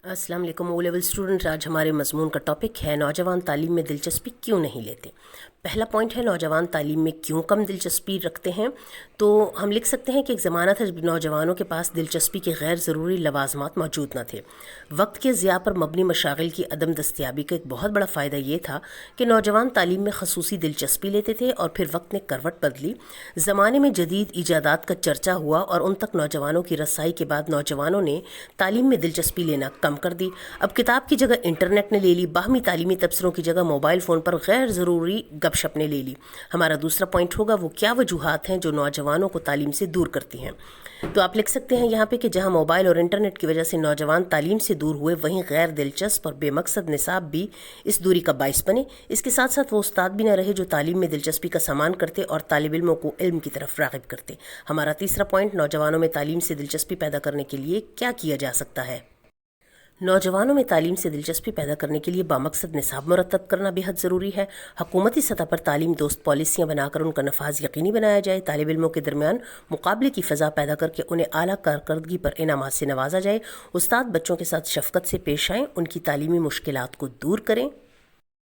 अस्सलाम वालेकुम O level student. आज हमारे मज़मून का टॉपिक है नौजवान तालीम में दिलचस्पी क्यों नहीं लेते। पहला पॉइंट है नौजवान तालीम में क्यों कम दिलचस्पी रखते हैं। तो हम लिख सकते हैं कि एक ज़माना था जब नौजवानों के पास दिलचस्पी के गैर ज़रूरी लवाजमात मौजूद न थे। वक्त के ज़िया पर मबनी मशागिल की अदम दस्तियाबी का एक बहुत बड़ा फ़ायदा ये था कि नौजवान तालीम में खसूसी दिलचस्पी लेते थे और फिर वक्त ने करवट बदली। ज़माने में जदीद ईजादात का चर्चा हुआ और उन तक नौजवानों की रसाई के बाद नौजवानों ने तालीम में दिलचस्पी लेना कम कर दी। अब किताब की जगह इंटरनेट ने ले ली, बाहमी तालीमी तबसरों की जगह मोबाइल फ़ोन पर गैर ज़रूरी गपशप ने ले ली। हमारा दूसरा पॉइंट होगा वो क्या वजूहात हैं जो नौजवानों को तालीम से दूर करती हैं। तो आप लिख सकते हैं यहाँ पे कि जहाँ मोबाइल और इंटरनेट की वजह से नौजवान तालीम से दूर हुए, वहीं गैर दिलचस्प और बेमकसद निसाब भी इस दूरी का बाइस बने। इसके साथ साथ वो उस्ताद भी न रहे जो तालीम में दिलचस्पी का सामान करते और तालिब इल्मों को इल्म की तरफ राग़िब करते। हमारा तीसरा पॉइंट नौजवानों में तालीम से दिलचस्पी पैदा करने के लिए क्या किया जा सकता है। नौजवानों में तालीम से दिलचस्पी पैदा करने के लिए बामकसद निसाब मुरतब करना बेहद ज़रूरी है। हुकूमती सतह पर तालीम दोस्त पॉलिसियाँ बनाकर उनका नफाज यकीनी बनाया जाए। तालिब इल्मों के दरमियान मुकाबले की फ़ज़ा पैदा करके उन्हें आला कारकर्दगी पर इनामात से नवाजा जाए। उस्ताद बच्चों के साथ शफ़क़त से पेश आएँ, उनकी तालीमी मुश्किलात को दूर करें।